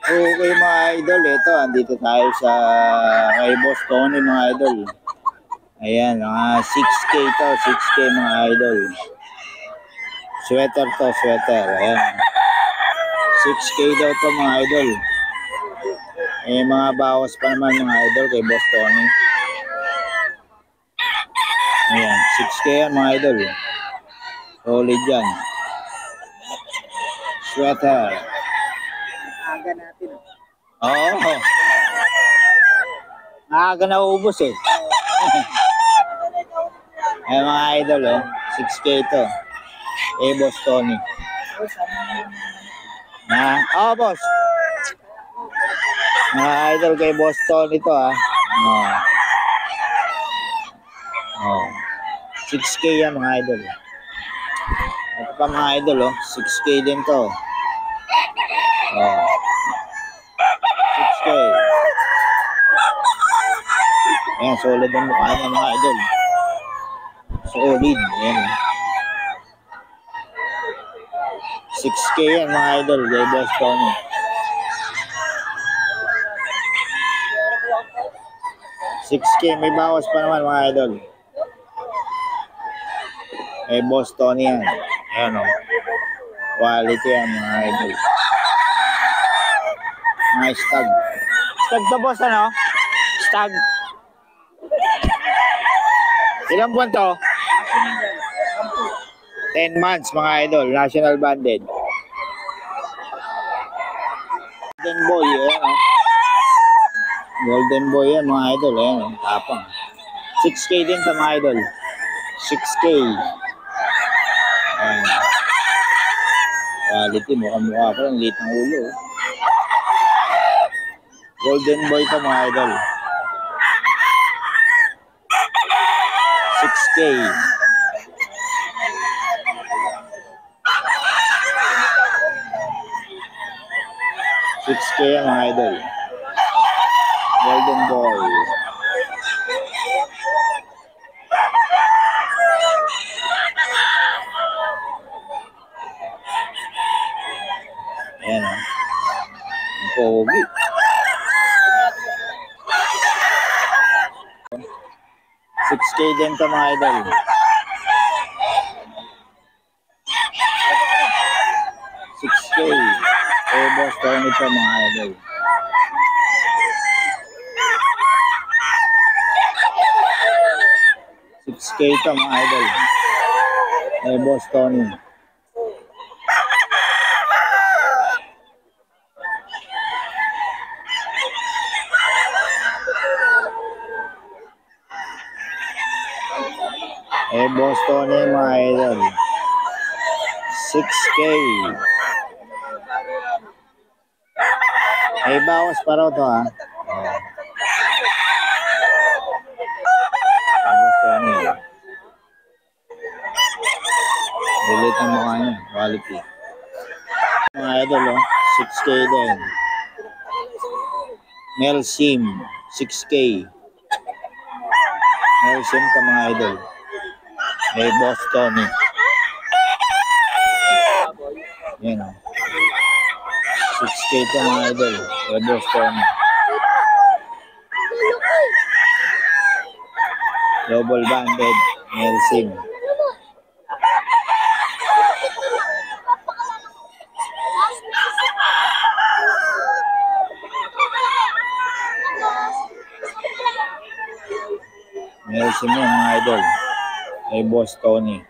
Okay mga idol, ito andito tayo sa kay Boss Tony mga idol. Ayan, mga 6K to, 6K mga idol. Sweater to, sweater. Ayan. 6K daw to mga idol. Eh mga bawas pa naman mga idol kay Boss Tony. Ayan, 6K yan mga idol. Solid yan. Sweater. Aga natin. Oo. Nakaka na ubos eh. Ay mga idol oh, 6K to. Eh Boss Tony. Na, boss. Mga idol kay Boss Tony to ah. Oh. 6K yan mga idol. Ito pa mga idol oh, 6K din to. Oh. 6K. Ayan, solid ang mukha niya mga idol. Solid. Ayan. 6K yan mga idol kay Boss Tony. 6K, may bawas pa naman mga idol. Eh Boss Tony yan. Ayan o. Quality yan mga idol. Mga stag. Stag to boss ano? Stag. Ilang buwan to? 10 months mga idol. National banded. Golden boy yan o. Golden boy yan mga idol. Ayan o. Tapang. 6K din sa mga idol. 6K. Ayan. Quality. Mukha pa lang. Liit ng ulo. Golden boy to mga idol. 6K. Yan mga idol. Golden boy. Ayan o. Ang pogi. 6K din to mga idol. 6K. Eh, Boss Tony to mga idol. 6K to mga idol. Eh, Boss Tony. Eh, Boss Tony mga idol. 6K. Eh, bawas pa raw to ha. Boss Tony. Delete ang mukha niya. Quality. Mga idol oh. 6K din. Mel Sim. 6K. Mel Sim ka mga idol. Eh, Boss Tony. Yan o. 6K to mga idol. Eh, Boss Tony. Double banded. Mel Sim. Mel Sim yan mga idol. Eh, Boss Tony.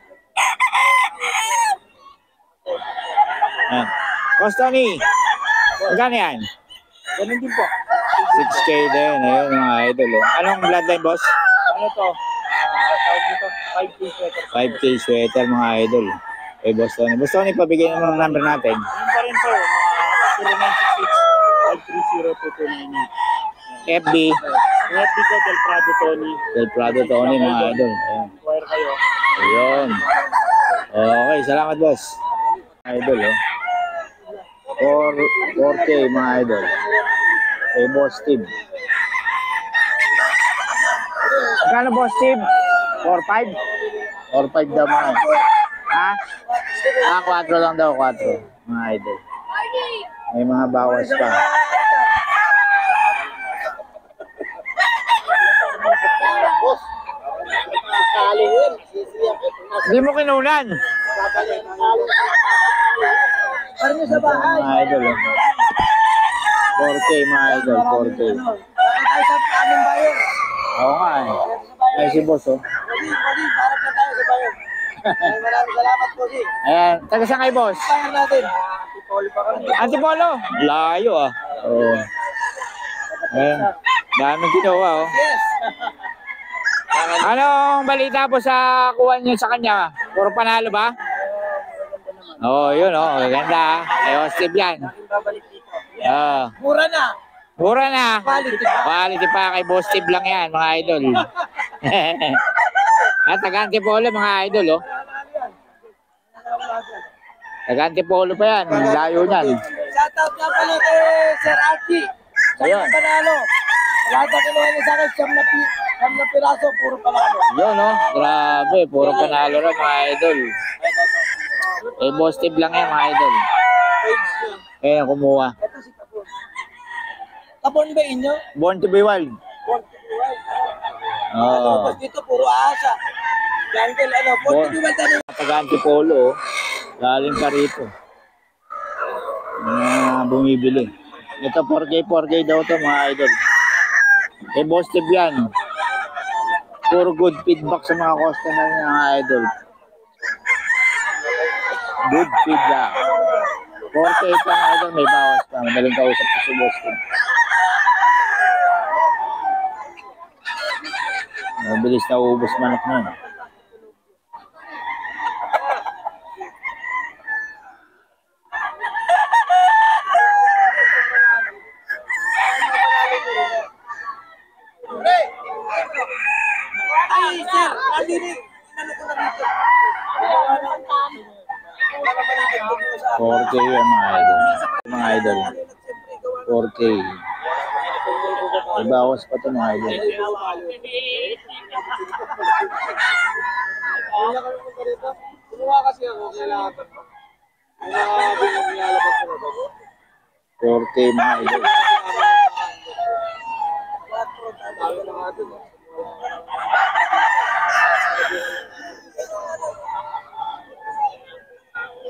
Yan. Boss Tony, magkano yan? Ganun din po. 6K din. Ayun mga idol. Oh. Anong bloodline, boss? Ano to? Tawag dito, 5K sweater. 5K sweater mga idol. Eh, Boss Tony. Boss Tony, pabigyan mo ng number natin. Yun pa rin po, mga 0966-530-2298. FB. FB ko, Del Prado Tony. Del Prado Tony mga idol. Ayan. Wire kayo. Ayun. Okay, salamat boss. Idol oh. 4K mga idol. Eh, Boss Steve. Magkano Boss Steve? 4-5? 4-5 daw mga. Ha? 4 lang daw, 4. Mga idol. May mga bawas pa. Hindi mo kinunan. Parang sa bahay. Mga idol, oh. 4K mga idol, 4K. Tayo sa aming bayan. Oo nga eh. Ay si boss oh. Pwede, parang na tayo sa bayan. Maraming salamat po, si. Ayan, taga saan kayo boss? Bayan natin. Antipolo pa kami. Antipolo. Layo ah. Oo. Ayan, daming ginawa oh. Yes. Anong balita po sa kuha niyo sa kanya? Puro panalo ba? Oo, yun oh. Ganda ah. Ay, Steve yan. Babalik dito. Ah. Mura na. Mura na. Quality pa. Quality pa kay Boss Steve lang yan, mga idol. At taga-Antipolo, mga idol, oh. Taga-Antipolo pa yan. Layo niyan. Shoutout nga pala kay Sir Archie. Ayun. Sa panalo. Lahat na kinuha niya sa akin, siyam na piraso, puro panalo. Yun, oh. Grabe. Puro panalo rin, mga idol. Eh, Boss Steve lang yan, mga idol. Kaya kumuha. Ito si Tapon. Tapon ba inyo? Born to be wild. Oo. Tapos dito, puro asa. Jungle, ano, Bon. 40 diwan tayo. Taga-Antipolo, oh. Galing ka rito. Bumibili. Ito 4K daw to mga idol. Eh Boss Steve yan. Puro good feedback sa mga customer niya mga idol. Good feedback. 4K pa mga idol, may bawas pa. Madaling kausap ko si Boss Steve. Mabilis na ubos manok na yun. Ay, sir, alinig. Inano ko na dito. 4K yan mga idol. Mga idol. 4K. May bawas pa ito mga idol. Kumuha kasi ako, kailangan ko. Nilalabas ko na ba? 4K mga idol.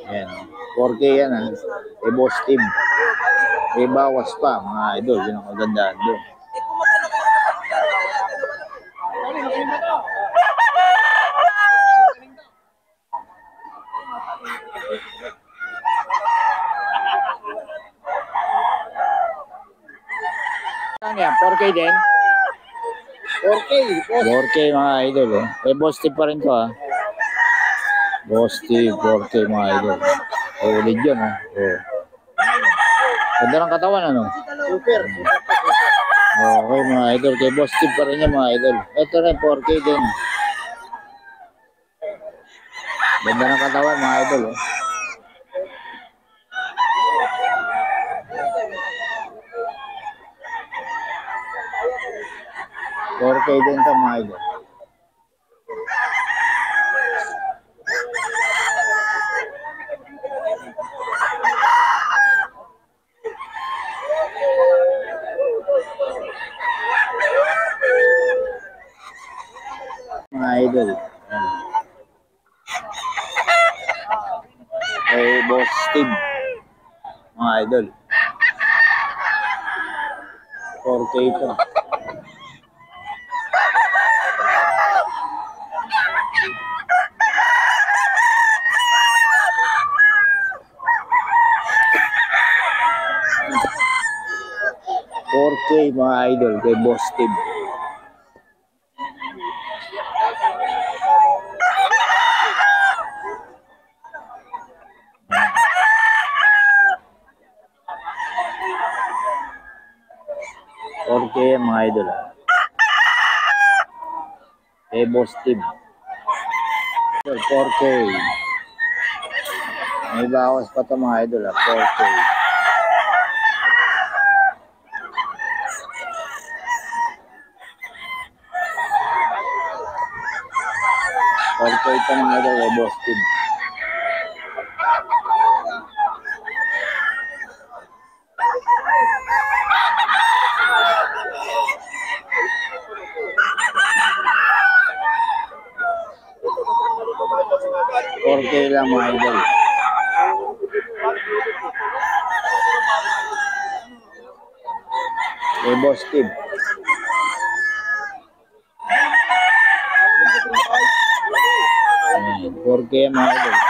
Yan. 4K yan ah. Eh Boss Steve. May bawas pa mga idol. Yun ang kagandaan doon. Ano yan? 4K din? 4K. 4K mga idol oh. Eh Boss Steve pa rin to ah. Boss Steve, 4K mga idol. Ulit yun ah. Oh. Ganda ng katawan ano? Super. Okay mga idol. Kay Boss Steve pa rin yan mga idol. Ito rin 4K din. Ganda ng katawan mga idol oh. $4K din to mga idol. Mga idol. Kay Boss Steve. Mga idol. 4K to. Mga idol kay Boss Steve. Okay mga idol. Kay Boss Steve. 4K. May bawas pa to mga idol 4K. Okay, ito mga idol kay Boss Steve. 4K lang mga idol. Kay Boss Steve. Ayan, 4K mga idol.